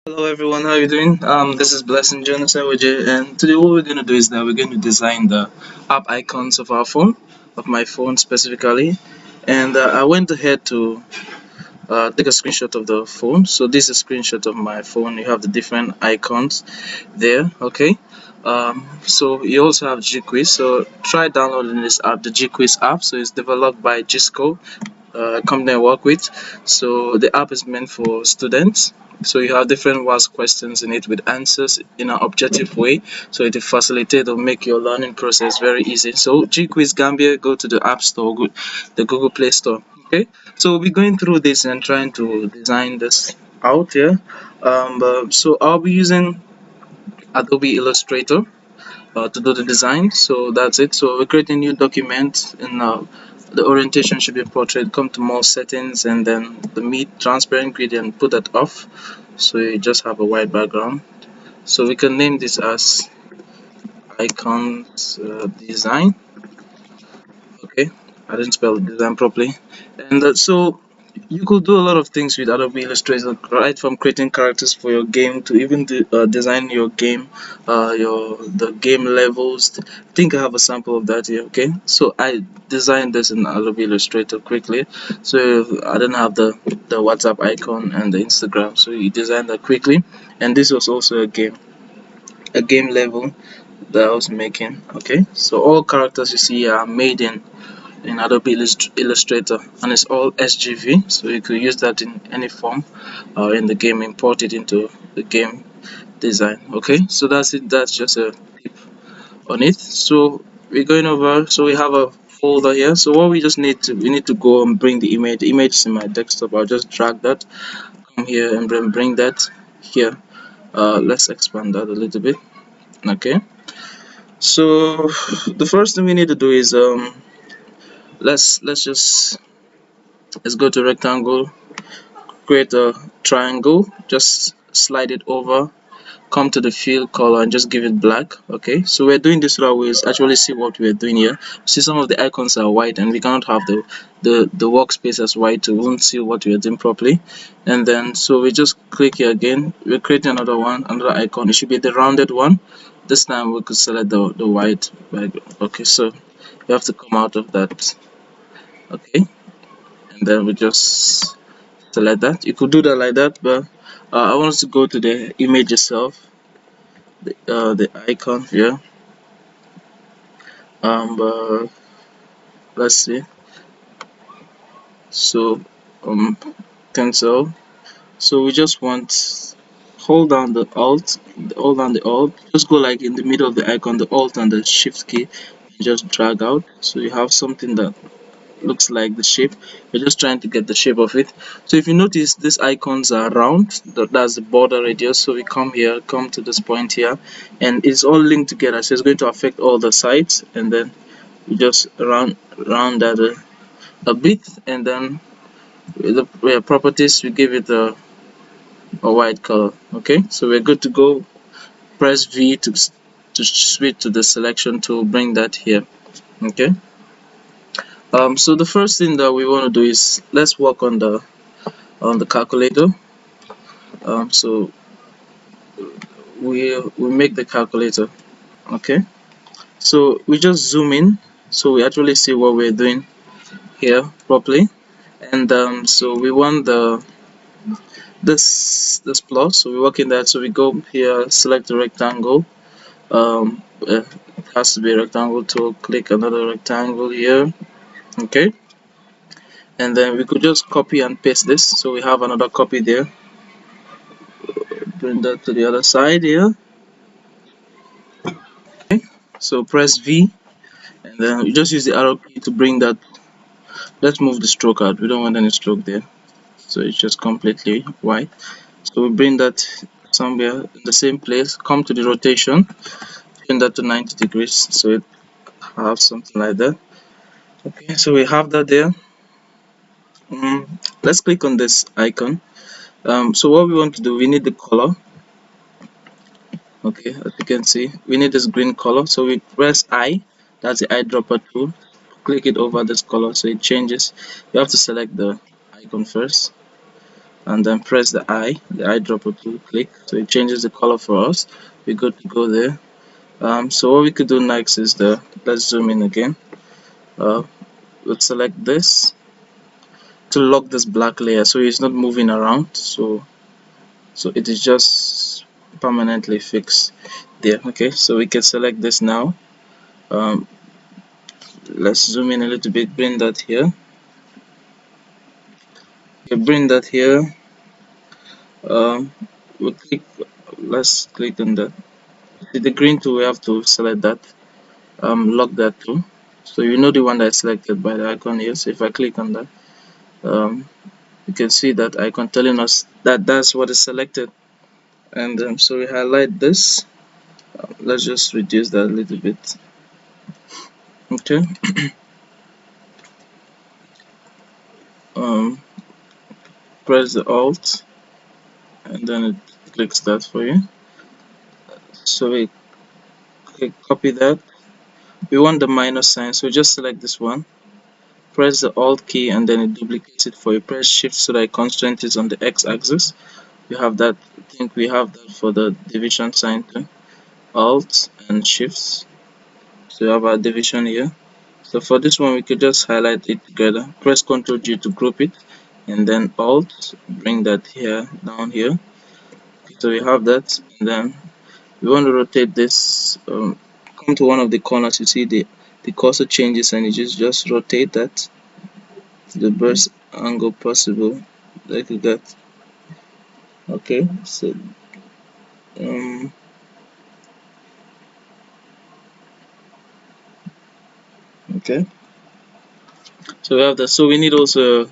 Hello everyone, how are you doing? This is Blessing J, Aseweje, and today what we're going to do is that we're going to design the app icons of our phone, of my phone specifically. And I went ahead to take a screenshot of the phone. So this is a screenshot of my phone. You have the different icons there, okay? So you also have GQuiz. So try downloading this app, the GQuiz app. So it's developed by Gisco, company I work with. So the app is meant for students. So you have different WAS questions in it with answers in an objective way. So it will facilitate or make your learning process very easy. So GQuiz Gambia, go to the App Store, the Google Play Store. Okay. So we'll be going through this and trying to design this out here. So I'll be using Adobe Illustrator to do the design. So that's it. So we're creating a new document, and the orientation should be portrait. Come to more settings, and then the meat transparent gradient, put that off, so you just have a white background. So we can name this as icons design. Okay, I didn't spell the design properly. And so you could do a lot of things with Adobe Illustrator, right from creating characters for your game to even design your game, the game levels. I think I have a sample of that here. Okay, so I designed this in Adobe Illustrator quickly. So I didn't have the WhatsApp icon and the Instagram, so you designed that quickly. And this was also a game level that I was making. Okay, so all characters you see are made in Adobe Illustrator, and it's all SGV, so you could use that in any form in the game, import it into the game design. Okay, so that's it. That's just a tip on it. So we're going over. So we have a folder here. So what we need to go and bring the image. The image is in my desktop. I'll just drag that, come here and then bring that here. Let's expand that a little bit. Okay, so the first thing we need to do is let's go to rectangle, create a triangle, just slide it over, come to the fill color and just give it black. Okay, so we're doing this right way. Actually see what we're doing here. See, some of the icons are white and we cannot have the workspace as white, we won't see what we're doing properly. And then so we just click here again, we're creating another one, another icon. It should be the rounded one. This time we could select the white background. Okay, so you have to come out of that. Okay, and then we just select that. You could do that like that, but I want us to go to the image itself, the icon here. But let's see. So cancel. So we just want, hold down the alt, just go like in the middle of the icon, the alt and the shift key, and just drag out, so you have something that looks like the shape. We're just trying to get the shape of it. So if you notice, these icons are round, that's the border radius. So we come here, come to this point here, and it's all linked together, so it's going to affect all the sides. And then we just round that a bit, and then with the properties we give it a white color. Okay, so we're good to go. Press V to switch to the selection tool, bring that here. Okay, so the first thing that we want to do is let's work on the calculator. So we make the calculator. Okay, so we just zoom in so we actually see what we're doing here properly. And so we want this plus, so we work in that. So we go here, select the rectangle. It has to be a rectangle tool, click another rectangle here. Okay, and then we could just copy and paste this, so we have another copy there. Bring that to the other side here. Okay, so press V, and then you just use the arrow key to bring that. Let's move the stroke out, we don't want any stroke there, so it's just completely white. So we bring that somewhere in the same place, come to the rotation, turn that to 90 degrees, so it have something like that. Okay, so we have that there. Let's click on this icon. So what we want to do, we need the color. Okay, as you can see, we need this green color, so we press I, that's the eyedropper tool, click it over this color so it changes. You have to select the icon first, and then press the eyedropper to click, so it changes the color for us. We're good to go there. So what we could do next is let's zoom in again. Let's select this to lock this black layer so it's not moving around, so it is just permanently fixed there. Okay, so we can select this now. um, let's zoom in a little bit, bring that here. Okay, bring that here. um, we click, let's click on the green tool. We have to select that, lock that too, so you know the one that is selected by the icon here. So if I click on that, um, you can see that icon telling us that that's what is selected. And so we highlight this. Let's just reduce that a little bit. Okay. um, Press the alt and then it clicks that for you. So we copy that. We want the minus sign, so just select this one, press the alt key and then it duplicates it for you. Press shift so that constraint is on the x-axis. You have that. I think we have that for the division sign too. Alt and shifts, so you have our division here. So for this one we could just highlight it together, press Ctrl G to group it, and then alt, bring that here, down here. So we have that, and then we want to rotate this. Come to one of the corners, you see the cursor changes, and you just rotate that to the best angle possible, like that. Okay, so um okay, so we have that. So we need also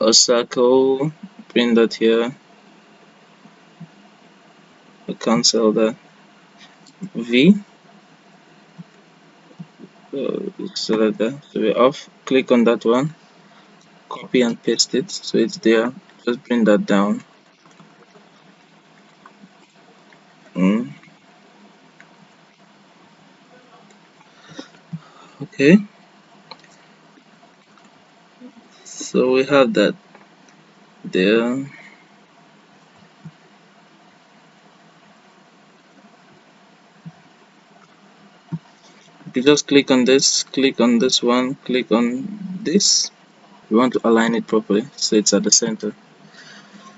a circle, bring that here, cancel that V, select that, so we're off, click on that one, copy and paste it so it's there. Just bring that down. mm. Okay, so we have that there. You just click on this one, click on this. We want to align it properly so it's at the center.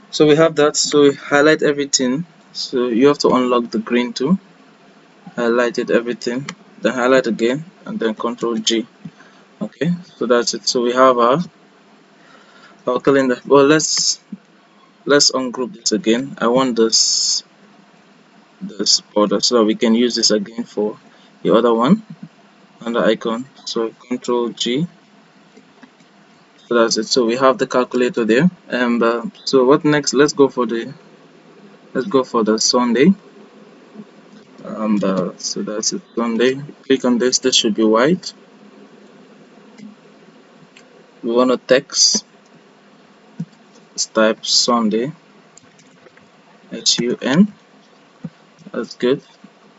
So we have that. So we highlight everything. So you have to unlock the green tool, highlighted everything, then highlight again, and then Control G. Okay, so that's it. So we have our calendar. Well, let's ungroup this again. I want this border so that we can use this again for the other one under icon. So Control G. So that's it. So we have the calculator there. And so what next? Let's go for the Sunday. So that's it. Sunday. Click on this. This should be white. We want to text. Let's type Sunday. SUN. That's good.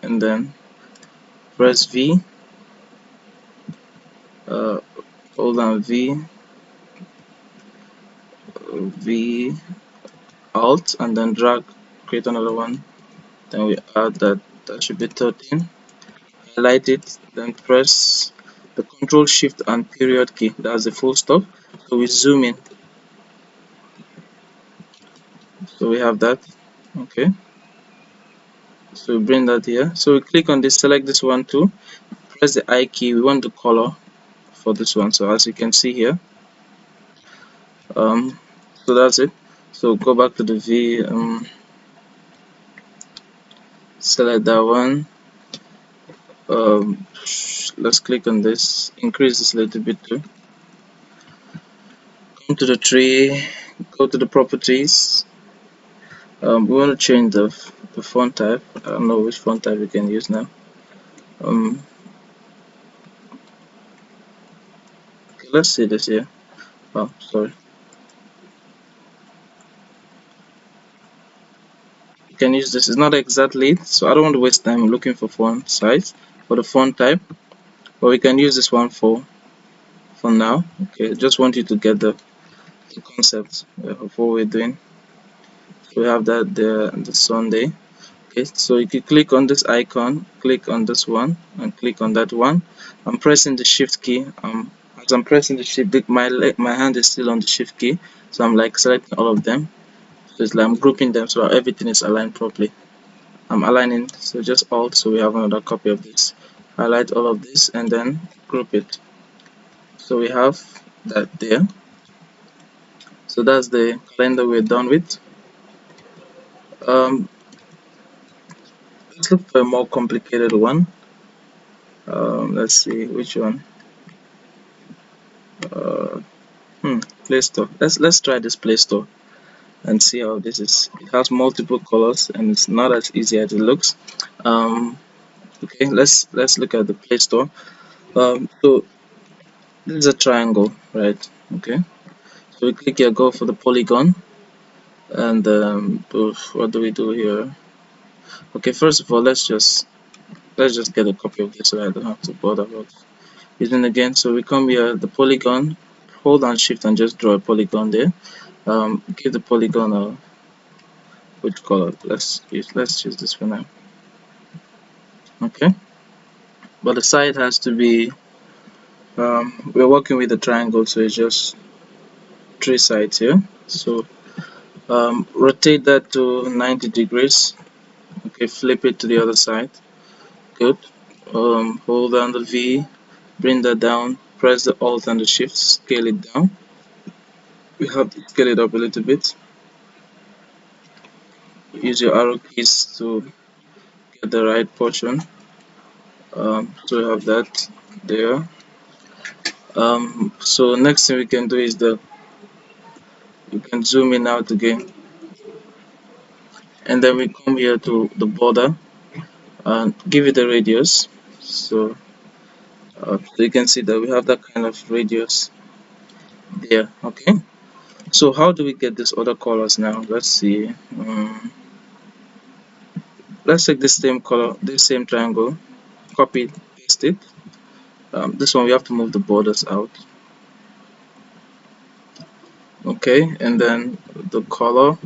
And then press V. Uh, hold on V Alt, and then drag. Create another one. Then we add that. That should be 13. Highlight it. Then press the Control Shift and period key. That's the full stop. So we zoom in. So we have that. Okay, so we bring that here. So we click on this, select this one too, press the I key. We want the color for this one, so as you can see here. So that's it. So go back to the V, select that one. Let's click on this, increase this a little bit too. Come to the tree, go to the properties. We want to change the font type. I don't know which font type we can use now. Okay, let's see this here. Oh, sorry. You can use this. It's not exactly it, so I don't want to waste time looking for font size for the font type, but we can use this one for now. Okay, just want you to get the concept of what we're doing. We have that there, the Sunday. Okay, so you can click on this icon, click on this one, and click on that one. I'm pressing the shift key. As I'm pressing the shift, my hand is still on the shift key, so I'm like selecting all of them. So it's like I'm grouping them so everything is aligned properly. I'm aligning, so just Alt, so we have another copy of this. Highlight all of this and then group it. So we have that there. So that's the calendar we're done with. Um, let's look for a more complicated one. Let's see which one. Uh, Play Store. Let's try this Play Store and see how this is. It has multiple colors and it's not as easy as it looks. Okay, let's look at the Play Store. So this is a triangle, right? Okay. So we click here, go for the polygon, and what do we do here? Okay, first of all, let's just get a copy of this so I don't have to bother about using again. So we come here, the polygon, hold down Shift and just draw a polygon there. Give the polygon a which color? Let's choose this for now. Okay, but the side has to be. We're working with a triangle, so it's just three sides here. So rotate that to 90 degrees. Okay, flip it to the other side. Good. Hold down the V, bring that down, press the Alt and the Shift, scale it down. We have to scale it up a little bit. Use your arrow keys to get the right portion. So we have that there. So next thing we can do is that we can zoom in out again, and then we come here to the border and give it a radius. So you can see that we have that kind of radius there. Okay. So how do we get these other colors now? Let's see. Let's take this same color, this same triangle, copy it, paste it. This one we have to move the borders out. Okay, and then the color,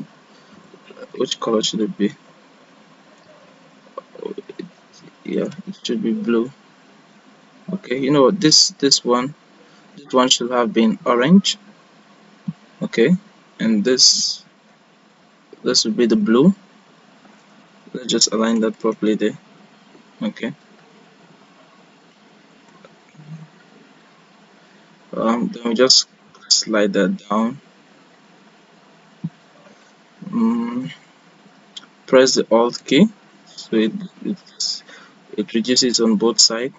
which color should it be? Yeah, it should be blue. Okay, you know what? This one should have been orange. Okay, and this would be the blue. Let's just align that properly there. Okay. Then we just slide that down. Mm, Press the Alt key, so it reduces on both sides.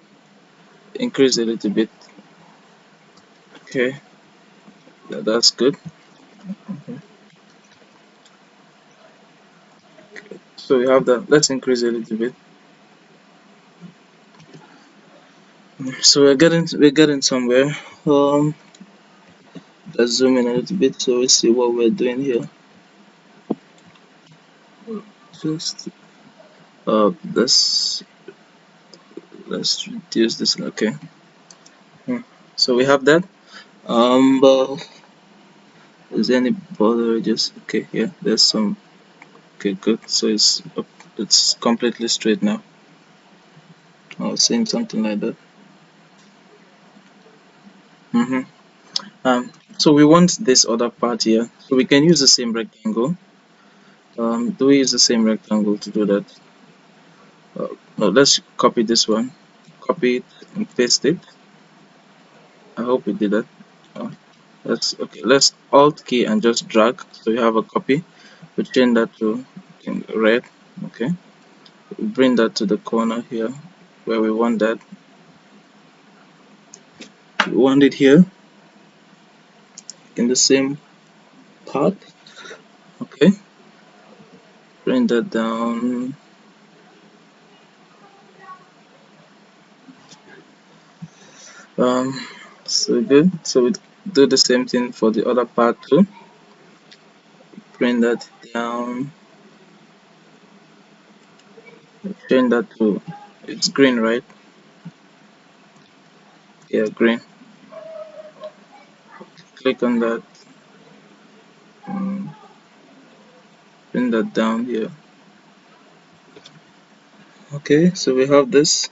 Increase a little bit. Okay, that's good. So we have that. Let's increase a little bit. So we're getting somewhere. Let's zoom in a little bit so we see what we're doing here. Just let's reduce this. Okay. So we have that. But is there any border? Just okay. Yeah, there's some. Okay, good. So it's completely straight now. I was saying something like that. Mm-hmm. So we want this other part here. So we can use the same rectangle. Do we use the same rectangle to do that? No, let's copy this one. Copy it and paste it. I hope we did that. Uh, let's Alt key and just drag so we have a copy. We change that to in red. Okay. We bring that to the corner here where we want that. We want it here in the same part. Okay. Bring that down. Um, so good. So we do the same thing for the other part too. Bring that down. Change that to it's green, right? Yeah, green. Click on that. bring that down here. Okay, so we have this.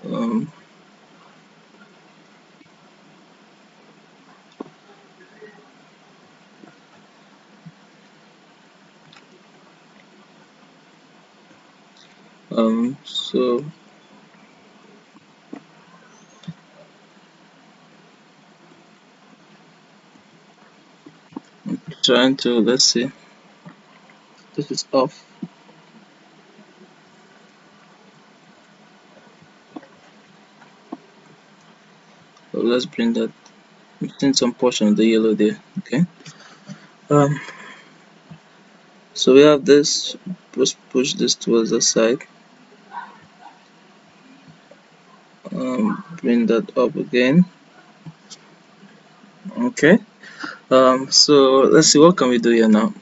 Um, so trying to, let's see, this is off. So let's bring that. I'm seeing some portion of the yellow there. Okay. Um, so we have this. Push this towards the side. Bring that up again. Okay. So let's see, what can we do here now.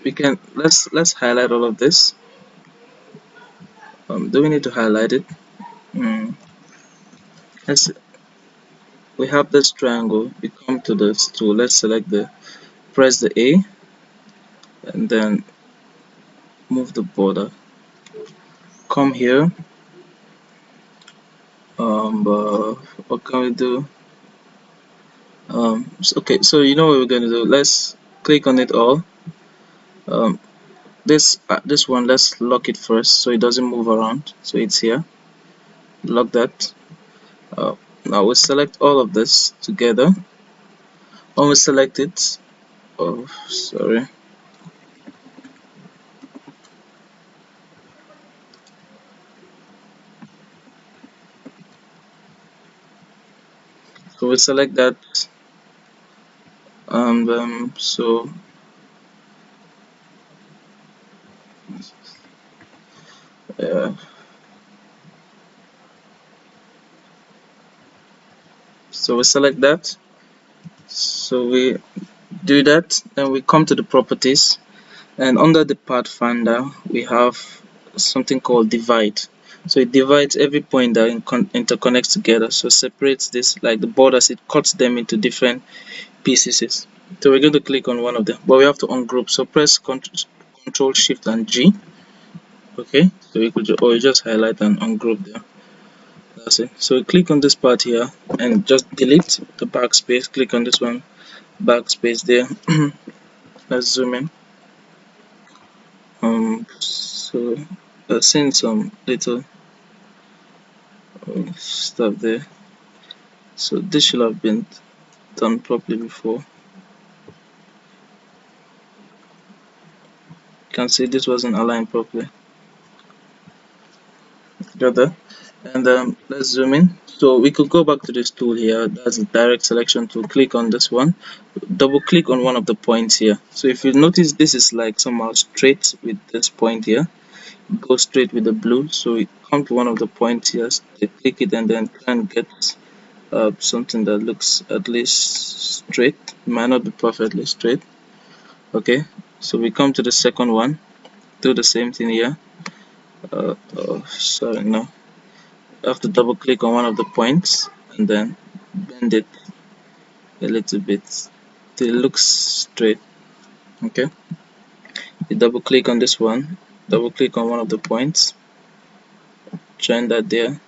We can, let's highlight all of this. Do we need to highlight it? Let's, we have this triangle. We come to this tool. Let's select the, press the A, and then move the border. Come here. What can we do? Okay, so you know what we're gonna do. Let's click on it all. Um, this one, let's lock it first so it doesn't move around. So it's here. Lock that. Now we select all of this together. When we select it, oh sorry. So we select that, and so uh, so we select that. So we do that, then we come to the properties, and under the pathfinder we have something called divide. So it divides every point that interconnects together, so separates this like the borders, it cuts them into different pieces. So we're going to click on one of them, but we have to ungroup, so press control shift and G. Okay, so we could or you just highlight and ungroup there. That's it. So click on this part here and just delete the backspace. Click on this one, backspace there. Let's zoom in. So I've seen some little stuff there. So this should have been done properly before. You can see this wasn't aligned properly. Got that? And let's zoom in. So we could go back to this tool here. That's the direct selection tool. Click on this one. Double click on one of the points here. So if you notice, this is like somehow straight with this point here. Go straight with the blue. So we come to one of the points here, click it, and then try and get something that looks at least straight. It might not be perfectly straight. Okay, so we come to the second one, do the same thing here. Sorry, no, you have to double click on one of the points and then bend it a little bit till it looks straight. Okay, you double click on this one, double click on one of the points, join that there,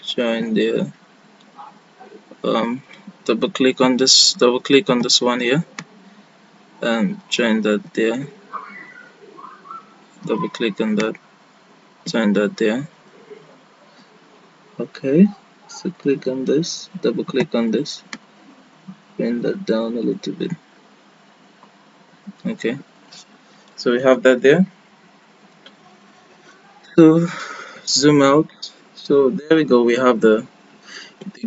join there. Double click on this one here and join that there, double click on that, join that there. Okay, so click on this, double click on this, bring that down a little bit. Okay, so we have that there. So zoom out. So there we go, we have the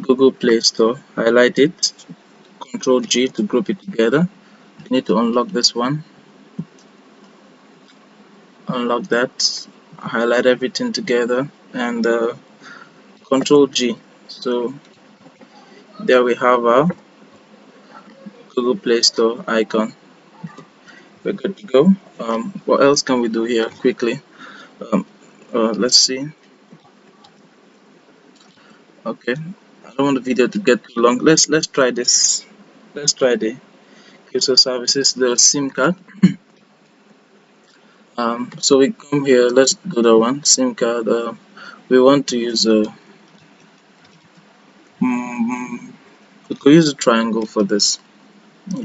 Google Play Store. Highlight it, Control G to group it together. You need to unlock this one, unlock that, highlight everything together, and Control G. So there we have our Google Play Store icon. We're good to go. What else can we do here quickly? Let's see. Okay, don't want the video to get too long. Let's try this. Let's try the user services, the SIM card. So we come here. Let's do the one SIM card. We want to use a. We could use a triangle for this.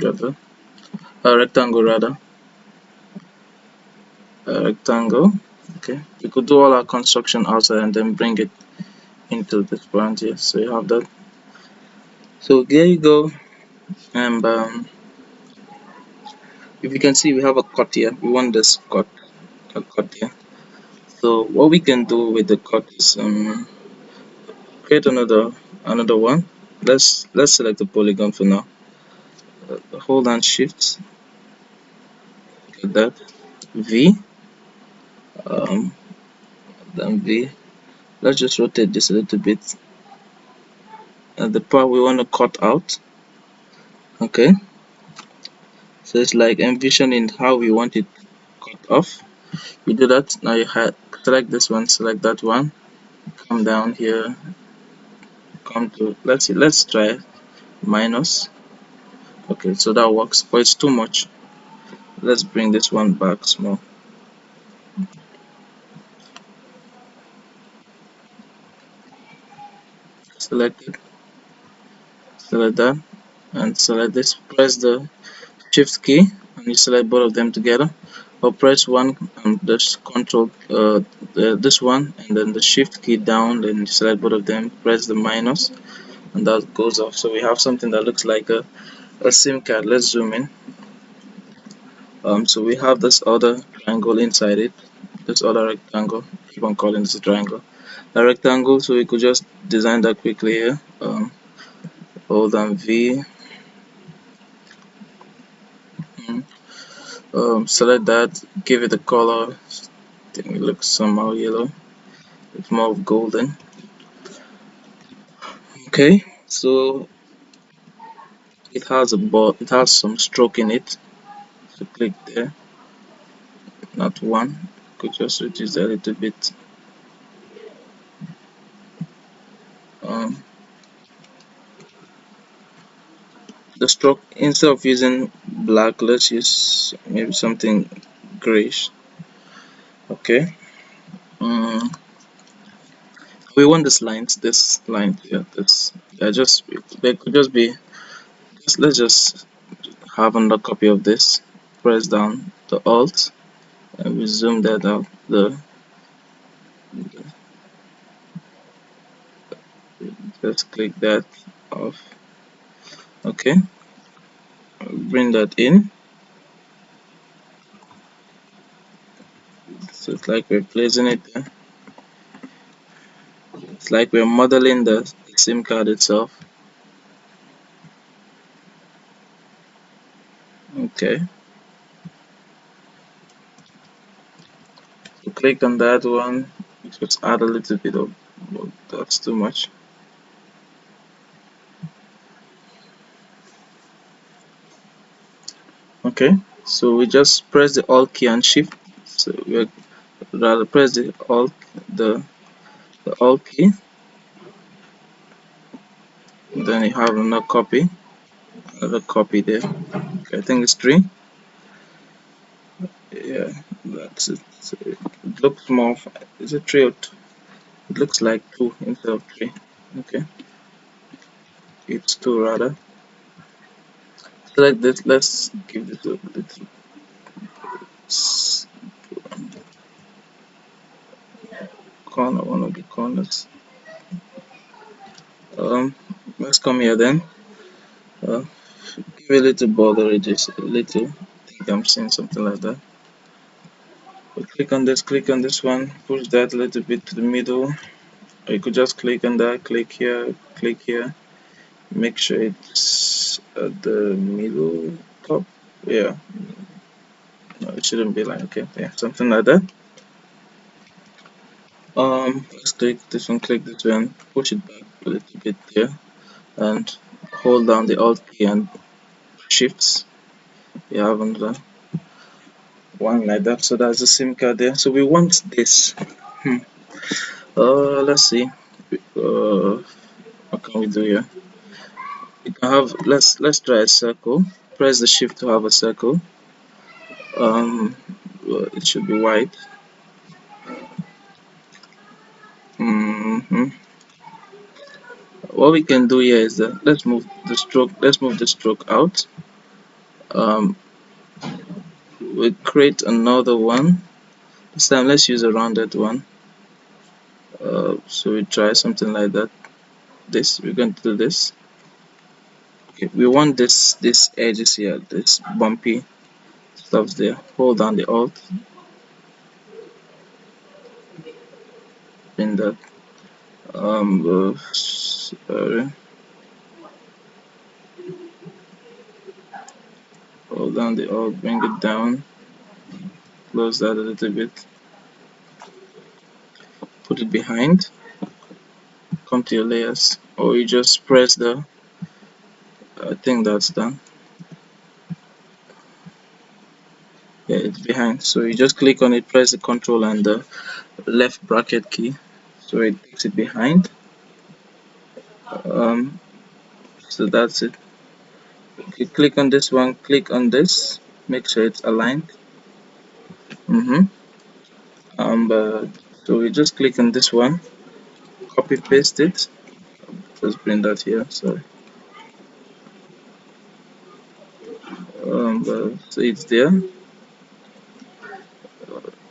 Rather, a rectangle rather. A rectangle. Okay. We could do all our construction outside and then bring it into this branch here. So you have that. So there you go. And if you can see, we have a cut here. We want this cut, a cut here. So what we can do with the cut is create another one. Let's select the polygon for now. Hold down shift, get that V, um, then V. Let's just rotate this a little bit. And the part we want to cut out. Okay. So it's like envisioning how we want it cut off. You do that. Now you select this one, select that one. Come down here. Come to let's try minus. Okay, so that works, but it's too much. Let's bring this one back small. Select it, select that, and select this. Press the shift key and you select both of them together, or press one and just control this one and then the shift key down, then you select both of them, press the minus, and that goes off. So we have something that looks like a SIM card. Let's zoom in. So we have this other triangle inside it, this other rectangle. Keep on calling this a triangle. A rectangle, so we could just design that quickly here. Hold on V. Select that, give it a color. I think it looks somehow yellow. It's more of golden. Okay, so it has a ball. It has some stroke in it. So click there. Not one. Could just reduce that a little bit. The stroke, instead of using black, let's use maybe something grayish. Okay. We want this line here. They could just be. Let's just have another copy of this. Press down the Alt and we zoom that out. Just click that off. Okay. Bring that in. So it's like we're placing it there. It's like we're modeling the SIM card itself. Okay. So click on that one. Just add a little bit of, well, that's too much. Okay. So we just press the Alt key and Shift. So we rather press the Alt key. Then you have another copy there. Okay, I think it's 3. Yeah, that's it. So it looks more. Is it 3 or 2? It looks like 2 instead of 3. Okay, it's 2 rather. Select this. Let's give this a little corner, one of the corners. Let's come here then. Give a little border radius, a little. I think I'm seeing something like that. But click on this one, push that a little bit to the middle. Or you could just click on that, click here, make sure it's at the middle top. Yeah, no, it shouldn't be like, okay, yeah, something like that. Let's click this one, push it back a little bit there, and hold down the Alt key and shifts. You have another one like that. So that's the SIM card there. So we want this. Let's see. Okay, can we do here? You can have, let's try a circle. Press the shift to have a circle. Well, it should be white. hmm What we can do here is that let's move the stroke out. um, we create another one. This time let's use a rounded one. So we try something like that. We're going to do this. Okay, we want this edges here, this bumpy stuff there. Hold down the alt, in that. Sorry, hold down the alt, bring it down, close that a little bit, put it behind. Come to your layers, or you just press the. I think that's done. Yeah, it's behind. So you just click on it, press the Control and the left bracket key, so it takes it behind. So that's it. Okay, click on this one, click on this, make sure it's aligned. mm-hmm. So we just click on this one, copy paste it, just bring that here. Sorry. So it's there.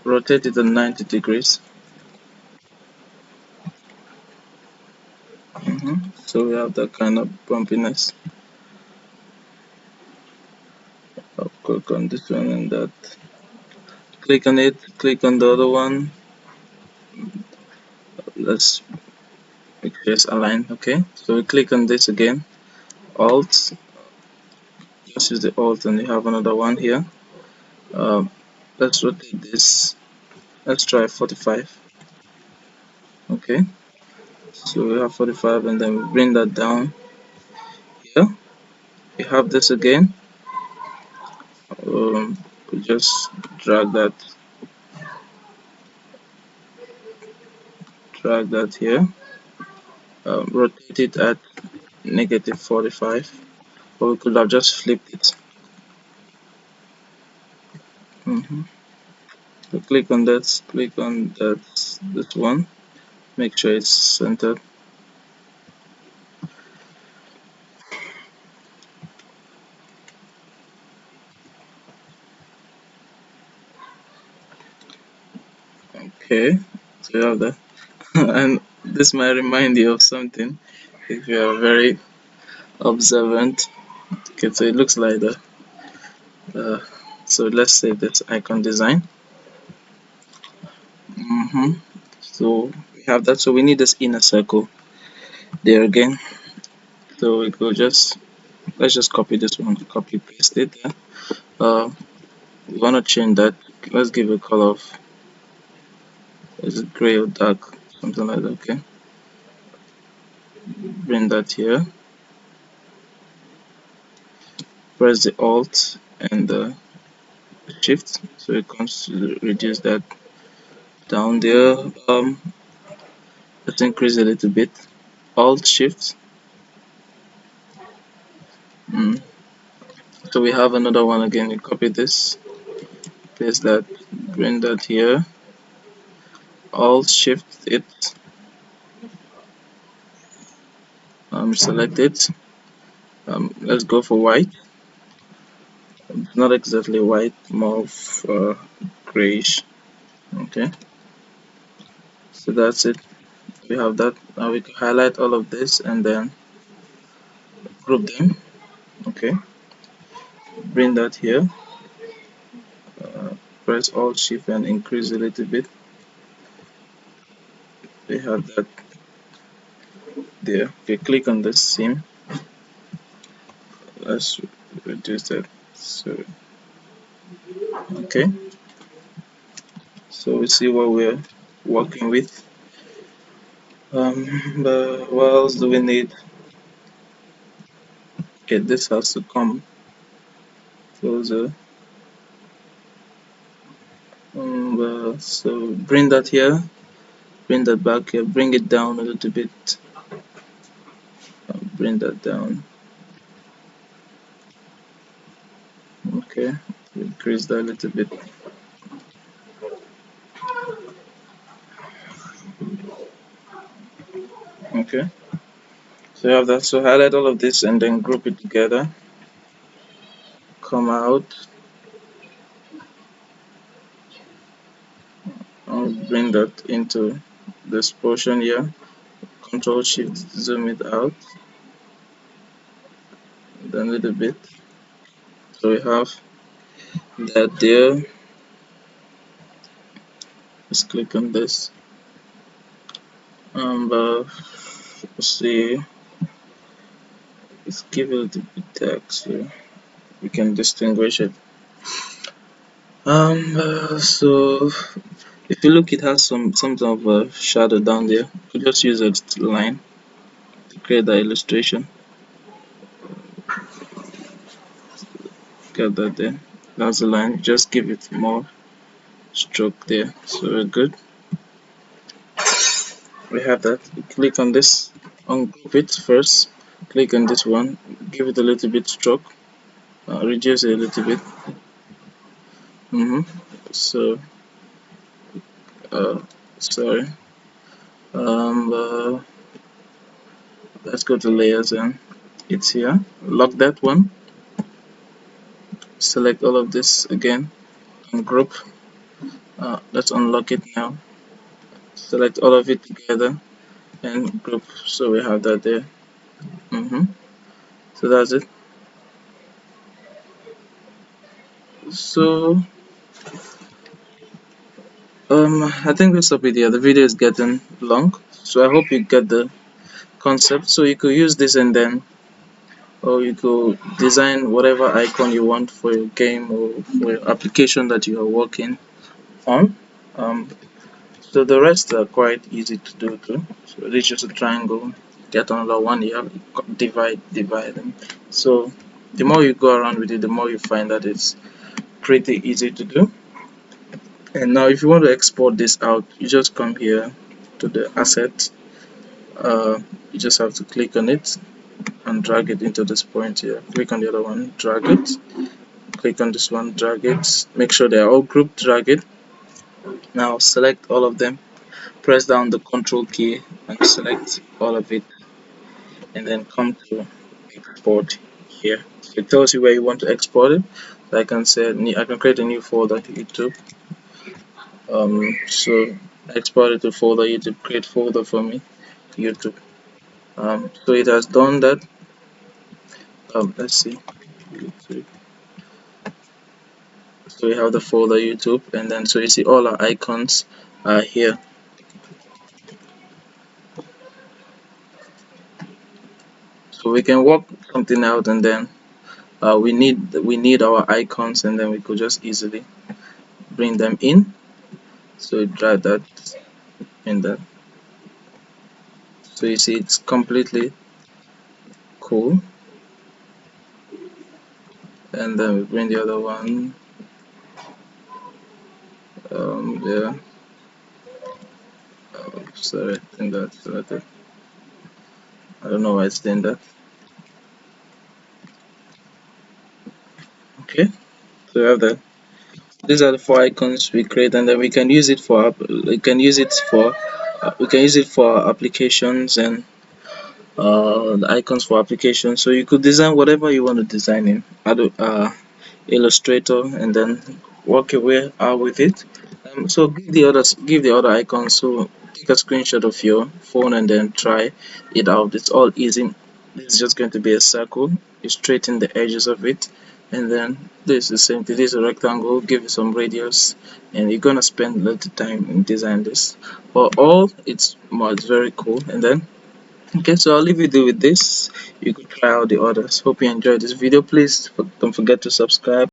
Rotate it at 90 degrees. So we have that kind of bumpiness. I'll click on this one and that. Click on it, click on the other one. Let's make sure it's aligned. Okay, so we click on this again, Alt, just use the Alt, and you have another one here. Let's rotate this. Let's try 45. Okay, so we have 45, and then we bring that down here. We have this again. We just drag that here. Rotate it at -45, or we could have just flipped it. So click on that, this one, make sure it's centered. Okay, so you have that. And this might remind you of something if you are very observant. Okay, so it looks like that. So let's save this icon design. So we have that. So we need this inner circle there again. So we go let's just copy this one, copy paste it there. We want to change that. Let's give a color of, is it gray or dark, something like that. Okay, bring that here, press the Alt and the Shift, so it comes to reduce that down there. Let's increase a little bit, Alt Shift. So we have another one again. We copy this, paste that, bring that here, Alt Shift it, select it. Let's go for white. Not exactly white, more of grayish. Okay, so that's it. We have that. Now we can highlight all of this and then group them. Okay, bring that here, press Alt Shift and increase a little bit. We have that there. Okay, click on this seam. Let's reduce that. So okay, so we see what we're working with. But what else do we need? Okay, this has to come closer. So bring that here, bring that back here, bring it down a little bit. bring that down. Okay, increase that a little bit. Okay, so you have that. So highlight all of this and then group it together. Come out. I'll bring that into this portion here. Control Shift, zoom it out. Then a little bit. So we have that there. Let's click on this. Let's see. Let's give it a little bit text so we can distinguish it. So if you look, it has some sort of a shadow down there. You just use a line to create the illustration. Get that there. That's the line. Just give it more stroke there. So we're good. We have that. Click on this. Ungroup it first. Click on this one. Give it a little bit stroke. Reduce it a little bit. So sorry. Let's go to layers and it's here. Lock that one. Select all of this again. Ungroup. Let's unlock it now. Select all of it together and group. So we have that there. So that's it. So I think we'll stop it here. The video is getting long, so I hope you get the concept. So you could use this and then, or you could design whatever icon you want for your game or for your application that you are working on. So the rest are quite easy to do too. So this is just a triangle. Get another one. You have to divide them. So the more you go around with it, the more you find that it's pretty easy to do. And now if you want to export this out, you just come here to the asset. You just have to click on it and drag it into this point here. Click on the other one, drag it. Click on this one, drag it. Make sure they are all grouped, drag it. Now select all of them, press down the control key and select all of it, and then come to export here. So it tells you where you want to export it. So I can say I can create a new folder, YouTube. So export it to folder YouTube, create folder for me, YouTube. So it has done that. Let's see. YouTube. So we have the folder YouTube, and then so you see all our icons are here. So we can work something out, and then we need our icons, and then we could just easily bring them in. So drag that in there. So you see it's completely cool. And then we bring the other one. Yeah. Sorry, I think that's selected. I don't know why it's doing that. Okay, so we have that. These are the 4 icons we create, and then we can use it for applications and the icons for applications. So you could design whatever you want to design in Adobe Illustrator, and then work your way out with it. So give the other icons. So take a screenshot of your phone and then try it out. It's all easy. This is just going to be a circle. You straighten the edges of it, and then this is the same thing. This is a rectangle. Give it some radius, and you're gonna spend a little time in design this. But all it's very cool. And then okay, so I'll leave you with this. You could try out the others. Hope you enjoyed this video. Please don't forget to subscribe.